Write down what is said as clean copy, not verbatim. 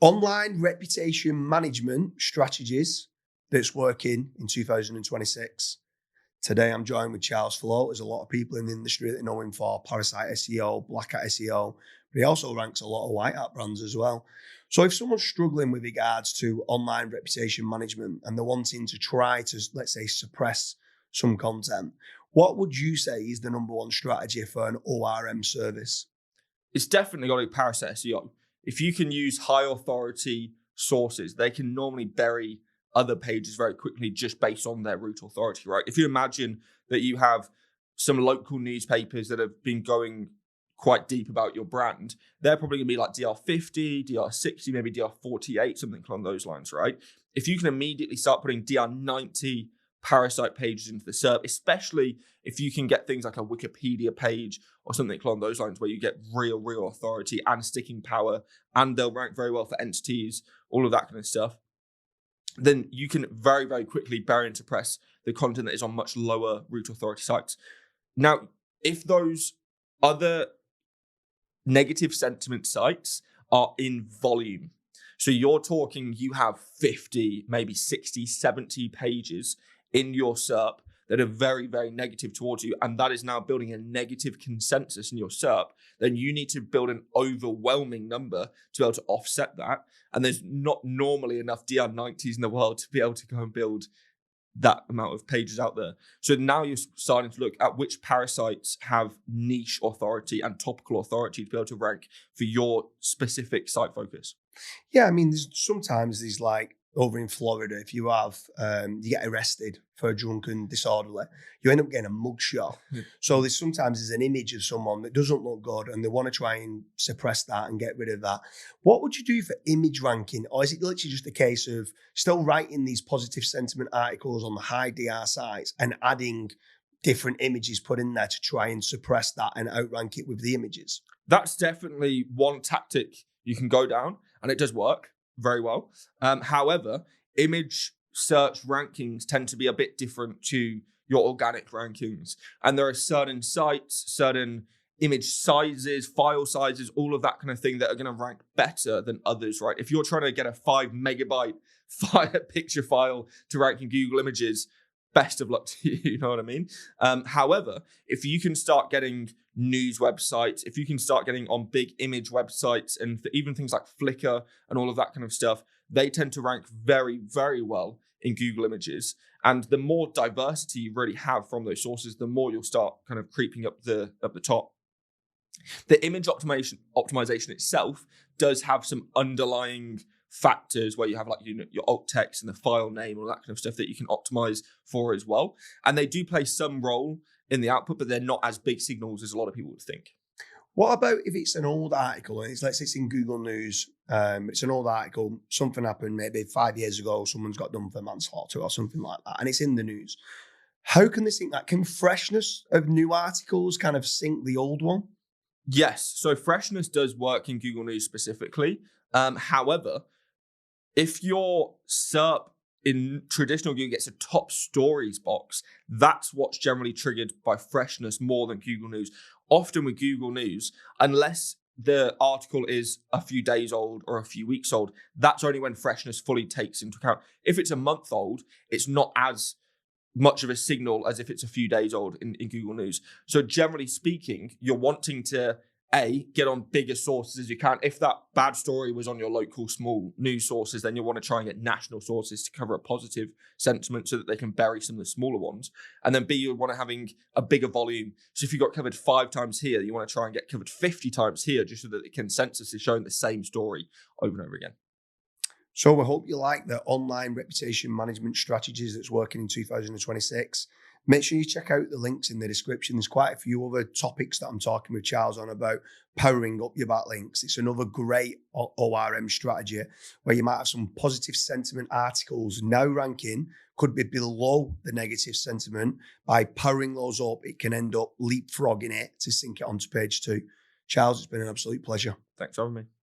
Online reputation management strategies that's working in 2026. Today, I'm joined with Charles Floate. There's a lot of people in the industry that know him for Parasite SEO, Black Hat SEO, but he also ranks a lot of white hat brands as well. So if someone's struggling with regards to online reputation management and they're wanting to try to, let's say, suppress some content, what would you say is the number one strategy for an ORM service? It's definitely got to be Parasite SEO. If you can use high authority sources, they can normally bury other pages very quickly just based on their root authority, right? If you imagine that you have some local newspapers that have been going quite deep about your brand, they're probably going to be like DR50, DR60, maybe DR48, something along those lines, right? If you can immediately start putting DR90 Parasite pages into the SERP, especially if you can get things like a Wikipedia page or something along those lines where you get real authority and sticking power, and they'll rank very well for entities, all of that kind of stuff, then you can very quickly bury and suppress the content that is on much lower root authority sites. Now, if those other negative sentiment sites are in volume, so you're talking you have 50, maybe 60, 70 pages in your SERP that are very negative towards you, and that is now building a negative consensus in your SERP, then you need to build an overwhelming number to be able to offset that. And there's not normally enough DR90s in the world to be able to go and build that amount of pages out there. So now you're starting to look at which parasites have niche authority and topical authority to be able to rank for your specific site focus. Yeah, I mean, sometimes there's like over in Florida, if you have, you get arrested for a drunken disorderly, you end up getting a mugshot. So there's an image of someone that doesn't look good and they want to try and suppress that and get rid of that. What would you do for image ranking? Or is it literally just a case of still writing these positive sentiment articles on the high DR sites and adding different images put in there to try and suppress that and outrank it with the images? That's definitely one tactic you can go down, and it does work very well. However, image search rankings tend to be a bit different to your organic rankings. And there are certain sites, certain image sizes, file sizes, all of that kind of thing that are going to rank better than others, right? If you're trying to get a 5 megabyte picture file to rank in Google Images, best of luck to you, you know what I mean? However, if you can start getting news websites, if you can start getting on big image websites and even things like Flickr and all of that kind of stuff, they tend to rank very well in Google Images. And the more diversity you really have from those sources, the more you'll start kind of creeping up the top. The image optimization itself does have some underlying factors where you have like your alt text and the file name, all that kind of stuff that you can optimize for as well. And they do play some role in the output, but they're not as big signals as a lot of people would think. What about if it's an old article and let's say it's in Google News, it's an old article, something happened maybe 5 years ago, someone's got done for manslaughter or something like that, and it's in the news. How can they sync that? Can freshness of new articles kind of sync the old one? Yes, so freshness does work in Google News specifically. However, if your SERP in traditional Google gets a top stories box, that's what's generally triggered by freshness more than Google News. Often with Google News, unless the article is a few days old or a few weeks old, that's only when freshness fully takes into account. If it's a month old, it's not as much of a signal as if it's a few days old in Google News. So generally speaking, you're wanting to get on bigger sources as you can. If that bad story was on your local small news sources, then you'll want to try and get national sources to cover a positive sentiment so that they can bury some of the smaller ones. And then B, you want to having a bigger volume. So if you got covered 5 times here, you want to try and get covered 50 times here just so that the consensus is showing the same story over and over again. So we hope you like the online reputation management strategies that's working in 2026. Make sure you check out the links in the description. There's quite a few other topics that I'm talking with Charles on about powering up your backlinks. It's another great ORM strategy where you might have some positive sentiment articles now ranking, could be below the negative sentiment. By powering those up, it can end up leapfrogging it to sync it onto page 2. Charles, it's been an absolute pleasure. Thanks for having me.